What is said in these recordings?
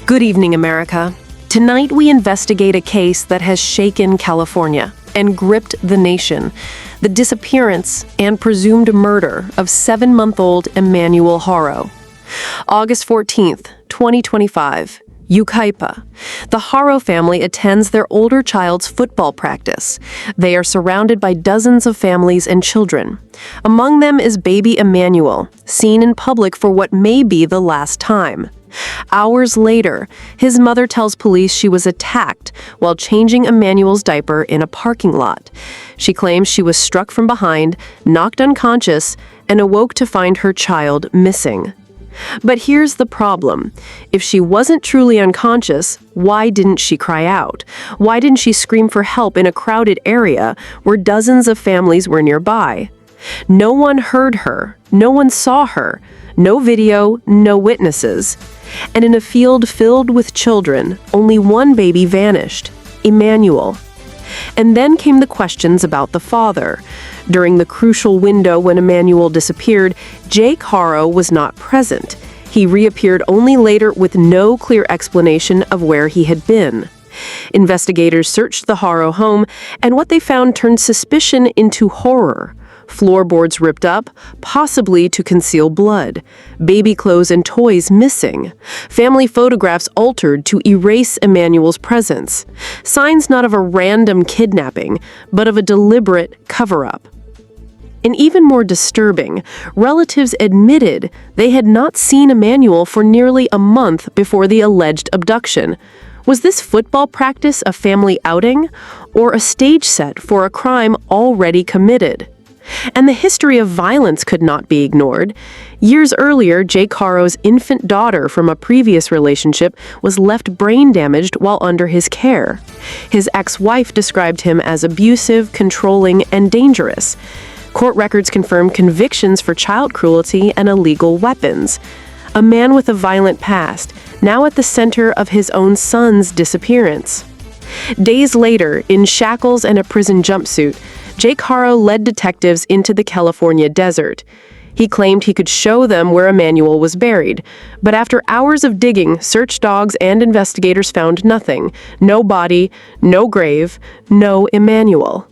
Good evening, America. Tonight we investigate a case that has shaken California and gripped the nation: the disappearance and presumed murder of 7-month-old Emmanuel Haro. August 14th, 2025. Yucaipa. The Haro family attends their older child's football practice. They are surrounded by dozens of families and children. Among them is baby Emanuel, seen in public for what may be the last time. Hours later, his mother tells police she was attacked while changing Emanuel's diaper in a parking lot. She claims she was struck from behind, knocked unconscious, and awoke to find her child missing. But here's the problem. If she wasn't truly unconscious, why didn't she cry out? Why didn't she scream for help in a crowded area where dozens of families were nearby? No one heard her. No one saw her. No video, no witnesses. And in a field filled with children, only one baby vanished: Emanuel. And then came the questions about the father. During the crucial window when Emanuel disappeared, Jake Haro was not present. He reappeared only later with no clear explanation of where he had been. Investigators searched the Haro home, and what they found turned suspicion into horror. Floorboards ripped up, possibly to conceal blood. Baby clothes and toys missing. Family photographs altered to erase Emanuel's presence. Signs not of a random kidnapping, but of a deliberate cover-up. And even more disturbing, relatives admitted they had not seen Emanuel for nearly a month before the alleged abduction. Was this football practice a family outing, or a stage set for a crime already committed? And the history of violence could not be ignored. Years earlier, Jake Haro's infant daughter from a previous relationship was left brain damaged while under his care. His ex-wife described him as abusive, controlling, and dangerous. Court records confirm convictions for child cruelty and illegal weapons. A man with a violent past, now at the center of his own son's disappearance. Days later, in shackles and a prison jumpsuit, Jake Haro led detectives into the California desert. He claimed he could show them where Emanuel was buried, but after hours of digging, search dogs and investigators found nothing. No body, no grave, no Emanuel.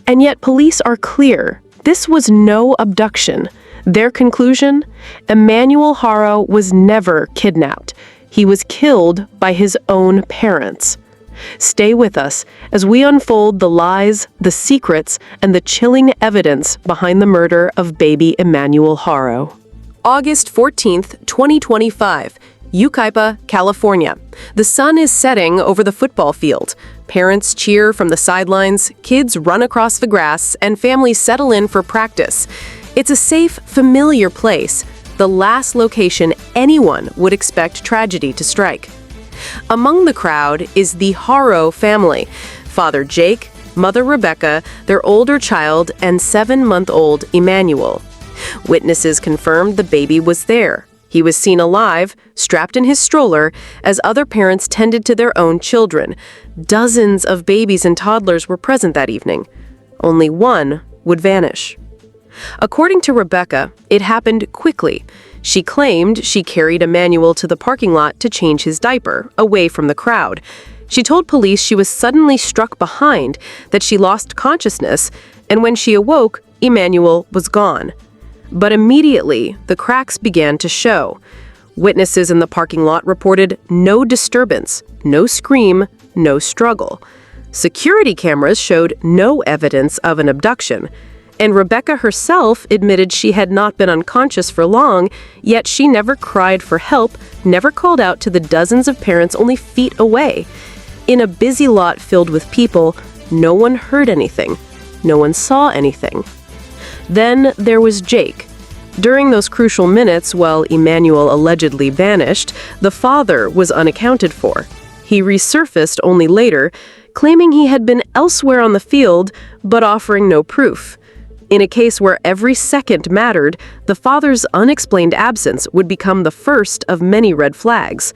And yet police are clear. This was no abduction. Their conclusion? Emmanuel Haro was never kidnapped. He was killed by his own parents. Stay with us as we unfold the lies, the secrets, and the chilling evidence behind the murder of baby Emmanuel Haro. August 14th, 2025. Yucaipa, California. The sun is setting over the football field. Parents cheer from the sidelines, kids run across the grass, and families settle in for practice. It's a safe, familiar place, the last location anyone would expect tragedy to strike. Among the crowd is the Haro family: Father Jake, Mother Rebecca, their older child, and 7-month-old Emanuel. Witnesses confirmed the baby was there. He was seen alive, strapped in his stroller, as other parents tended to their own children. Dozens of babies and toddlers were present that evening. Only one would vanish. According to Rebecca, it happened quickly. She claimed she carried Emanuel to the parking lot to change his diaper, away from the crowd. She told police she was suddenly struck behind, that she lost consciousness, and when she awoke, Emanuel was gone. But immediately, the cracks began to show. Witnesses in the parking lot reported no disturbance, no scream, no struggle. Security cameras showed no evidence of an abduction. And Rebecca herself admitted she had not been unconscious for long, yet she never cried for help, never called out to the dozens of parents only feet away. In a busy lot filled with people, no one heard anything. No one saw anything. Then there was Jake. During those crucial minutes, while Emanuel allegedly vanished, the father was unaccounted for. He resurfaced only later, claiming he had been elsewhere on the field, but offering no proof. In a case where every second mattered, the father's unexplained absence would become the first of many red flags.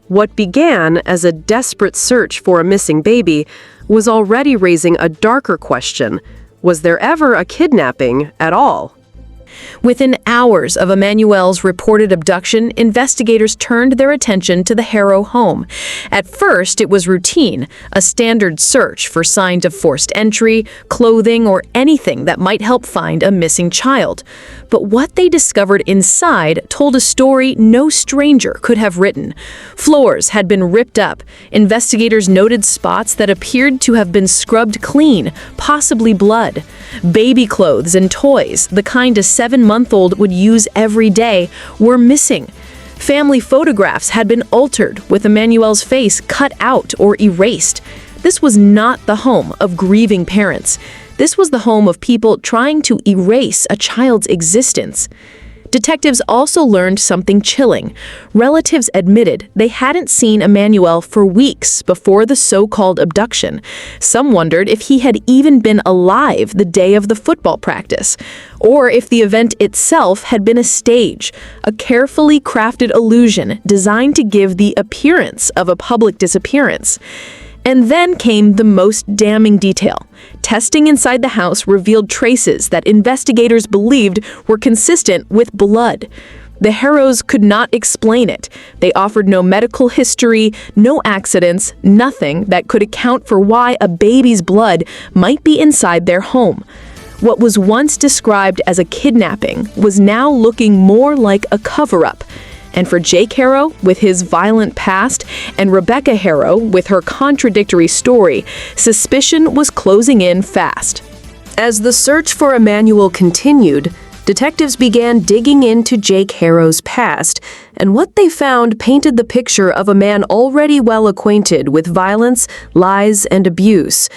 What began as a desperate search for a missing baby was already raising a darker question: was there ever a kidnapping at all? Within hours of Emmanuel's reported abduction, investigators turned their attention to the Haro home. At first, it was routine, a standard search for signs of forced entry, clothing, or anything that might help find a missing child. But what they discovered inside told a story no stranger could have written. Floors had been ripped up. Investigators noted spots that appeared to have been scrubbed clean, possibly blood. Baby clothes and toys, the kind a 7-month-old would use every day, were missing. Family photographs had been altered, with Emmanuel's face cut out or erased. This was not the home of grieving parents. This was the home of people trying to erase a child's existence. Detectives also learned something chilling. Relatives admitted they hadn't seen Emanuel for weeks before the so-called abduction. Some wondered if he had even been alive the day of the football practice, or if the event itself had been a stage, a carefully crafted illusion designed to give the appearance of a public disappearance. And then came the most damning detail. Testing inside the house revealed traces that investigators believed were consistent with blood. The Haros could not explain it. They offered no medical history, no accidents, nothing that could account for why a baby's blood might be inside their home. What was once described as a kidnapping was now looking more like a cover-up. And for Jake Haro, with his violent past, and Rebecca Haro, with her contradictory story, suspicion was closing in fast. As the search for Emanuel continued, detectives began digging into Jake Haro's past, and what they found painted the picture of a man already well acquainted with violence, lies, and abuse.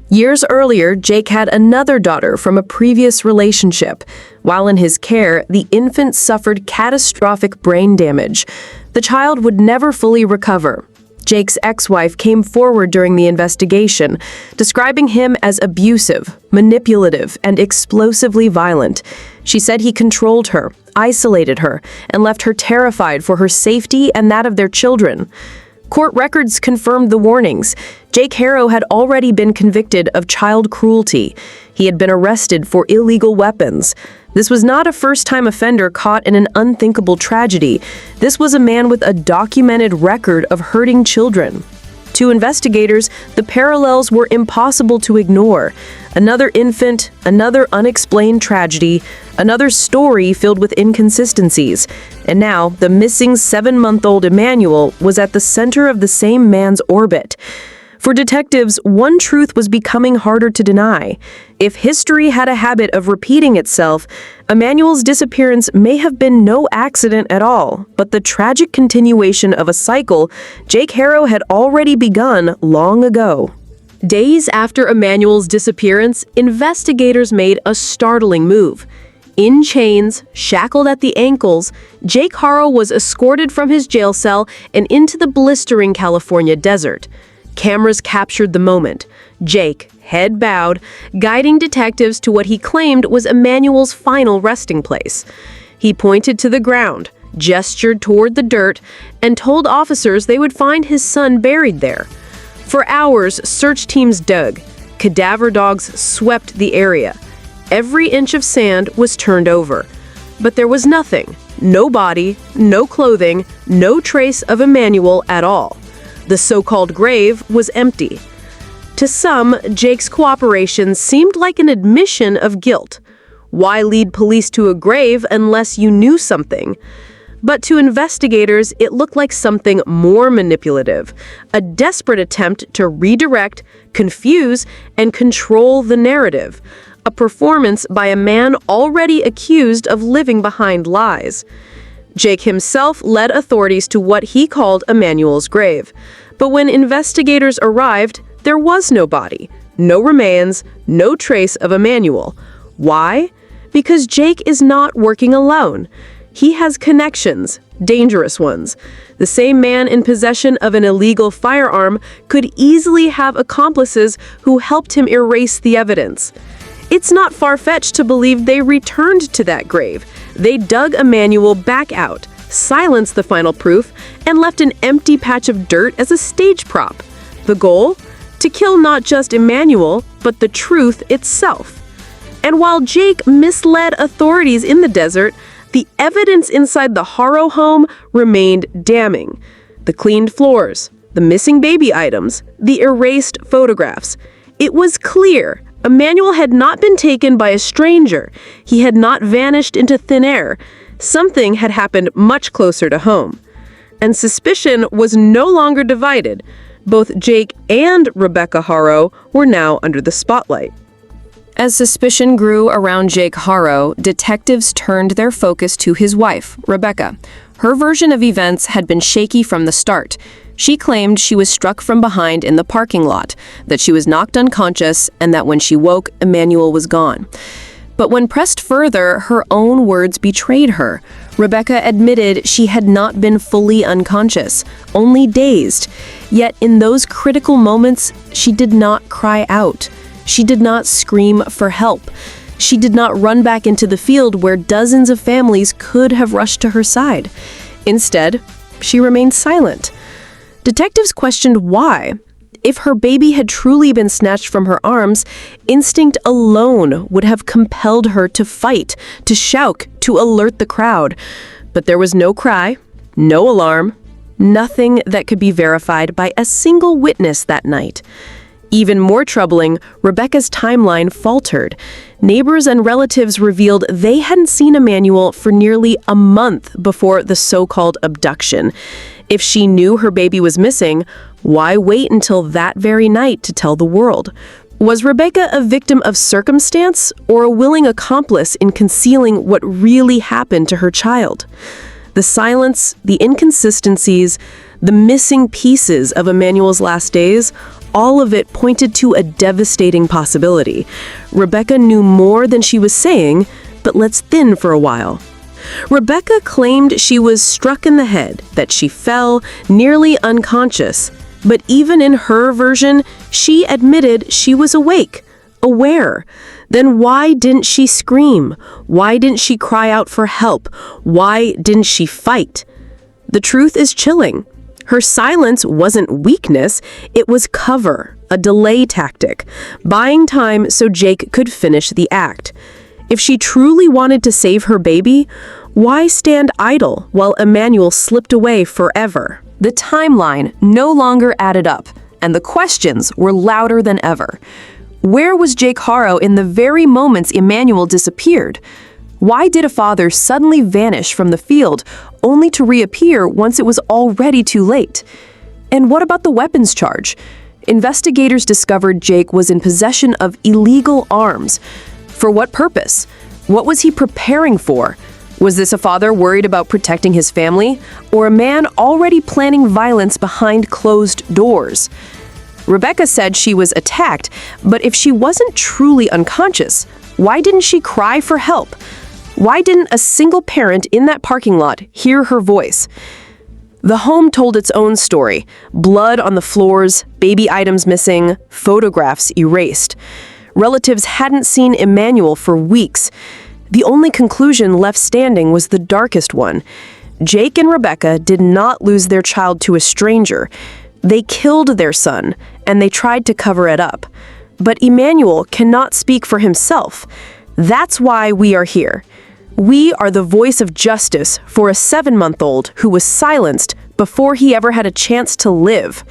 Years earlier, Jake had another daughter from a previous relationship. While in his care, the infant suffered catastrophic brain damage. The child would never fully recover. Jake's ex-wife came forward during the investigation, describing him as abusive, manipulative, and explosively violent. She said he controlled her, isolated her, and left her terrified for her safety and that of their children. Court records confirmed the warnings. Jake Haro had already been convicted of child cruelty. He had been arrested for illegal weapons. This was not a first-time offender caught in an unthinkable tragedy. This was a man with a documented record of hurting children. To investigators, the parallels were impossible to ignore. Another infant, another unexplained tragedy, another story filled with inconsistencies. And now, the missing 7-month-old Emanuel was at the center of the same man's orbit. For detectives, one truth was becoming harder to deny. If history had a habit of repeating itself, Emanuel's disappearance may have been no accident at all, but the tragic continuation of a cycle Jake Haro had already begun long ago. Days after Emanuel's disappearance, investigators made a startling move. In chains, shackled at the ankles, Jake Haro was escorted from his jail cell and into the blistering California desert. Cameras captured the moment. Jake, head bowed, guiding detectives to what he claimed was Emanuel's final resting place. He pointed to the ground, gestured toward the dirt, and told officers they would find his son buried there. For hours, search teams dug. Cadaver dogs swept the area. Every inch of sand was turned over. But there was nothing. No body, no clothing, no trace of Emanuel at all. The so-called grave was empty. To some, Jake's cooperation seemed like an admission of guilt. Why lead police to a grave unless you knew something? But to investigators, it looked like something more manipulative, a desperate attempt to redirect, confuse, and control the narrative, a performance by a man already accused of living behind lies. Jake himself led authorities to what he called Emanuel's grave. But when investigators arrived, there was no body, no remains, no trace of Emanuel. Why? Because Jake is not working alone. He has connections, dangerous ones. The same man in possession of an illegal firearm could easily have accomplices who helped him erase the evidence. It's not far-fetched to believe they returned to that grave. They dug Emanuel back out, silenced the final proof, and left an empty patch of dirt as a stage prop. The goal? To kill not just Emanuel, but the truth itself. And while Jake misled authorities in the desert, the evidence inside the Haro home remained damning. The cleaned floors, the missing baby items, the erased photographs. It was clear Emanuel had not been taken by a stranger. He had not vanished into thin air. Something had happened much closer to home. And suspicion was no longer divided. Both Jake and Rebecca Haro were now under the spotlight. As suspicion grew around Jake Haro, detectives turned their focus to his wife, Rebecca. Her version of events had been shaky from the start. She claimed she was struck from behind in the parking lot, that she was knocked unconscious, and that when she woke, Emanuel was gone. But when pressed further, her own words betrayed her. Rebecca admitted she had not been fully unconscious, only dazed. Yet in those critical moments, she did not cry out. She did not scream for help. She did not run back into the field where dozens of families could have rushed to her side. Instead, she remained silent. Detectives questioned why. If her baby had truly been snatched from her arms, instinct alone would have compelled her to fight, to shout, to alert the crowd. But there was no cry, no alarm, nothing that could be verified by a single witness that night. Even more troubling, Rebecca's timeline faltered. Neighbors and relatives revealed they hadn't seen Emanuel for nearly a month before the so-called abduction. If she knew her baby was missing, why wait until that very night to tell the world? Was Rebecca a victim of circumstance or a willing accomplice in concealing what really happened to her child? The silence, the inconsistencies, the missing pieces of Emanuel's last days, all of it pointed to a devastating possibility. Rebecca knew more than she was saying, but let's thin for a while. Rebecca claimed she was struck in the head, that she fell, nearly unconscious. But even in her version, she admitted she was awake, aware. Then why didn't she scream? Why didn't she cry out for help? Why didn't she fight? The truth is chilling. Her silence wasn't weakness, it was cover, a delay tactic, buying time so Jake could finish the act. If she truly wanted to save her baby, why stand idle while Emanuel slipped away forever? The timeline no longer added up, and the questions were louder than ever. Where was Jake Haro in the very moments Emanuel disappeared? Why did a father suddenly vanish from the field, only to reappear once it was already too late? And what about the weapons charge? Investigators discovered Jake was in possession of illegal arms. For what purpose? What was he preparing for? Was this a father worried about protecting his family, or a man already planning violence behind closed doors? Rebecca said she was attacked, but if she wasn't truly unconscious, why didn't she cry for help? Why didn't a single parent in that parking lot hear her voice? The home told its own story. Blood on the floors, baby items missing, photographs erased. Relatives hadn't seen Emanuel for weeks. The only conclusion left standing was the darkest one. Jake and Rebecca did not lose their child to a stranger. They killed their son, and they tried to cover it up. But Emanuel cannot speak for himself. That's why we are here. We are the voice of justice for a 7-month-old who was silenced before he ever had a chance to live.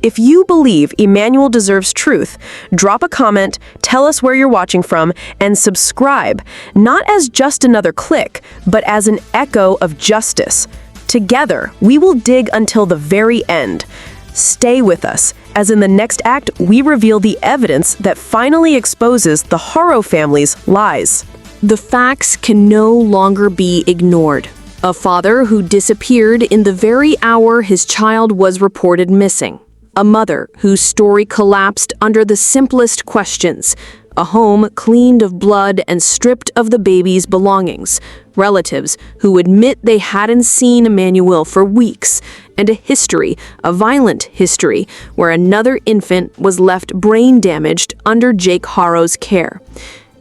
If you believe Emanuel deserves truth, drop a comment, tell us where you're watching from, and subscribe, not as just another click, but as an echo of justice. Together, we will dig until the very end. Stay with us, as in the next act, we reveal the evidence that finally exposes the Haro family's lies. The facts can no longer be ignored. A father who disappeared in the very hour his child was reported missing. A mother whose story collapsed under the simplest questions. A home cleaned of blood and stripped of the baby's belongings. Relatives who admit they hadn't seen Emanuel for weeks. And a history, a violent history, where another infant was left brain damaged under Jake Haro's care.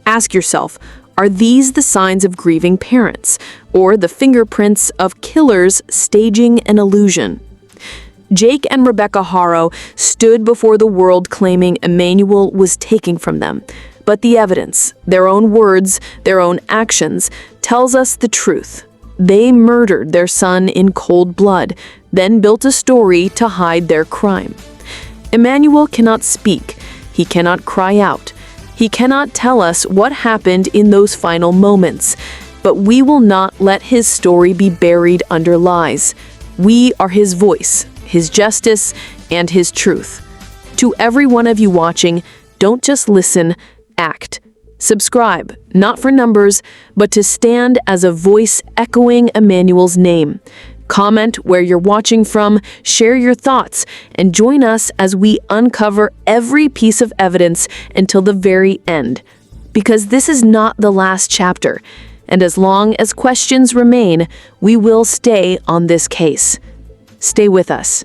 Ask yourself, are these the signs of grieving parents, or the fingerprints of killers staging an illusion? Jake and Rebecca Haro stood before the world claiming Emanuel was taken from them. But the evidence, their own words, their own actions, tells us the truth. They murdered their son in cold blood, then built a story to hide their crime. Emmanuel cannot speak. He cannot cry out. He cannot tell us what happened in those final moments. But we will not let his story be buried under lies. We are his voice, his justice, and his truth. To every one of you watching, don't just listen, act. Subscribe, not for numbers, but to stand as a voice echoing Emmanuel's name. Comment where you're watching from, share your thoughts, and join us as we uncover every piece of evidence until the very end. Because this is not the last chapter, and as long as questions remain, we will stay on this case. Stay with us.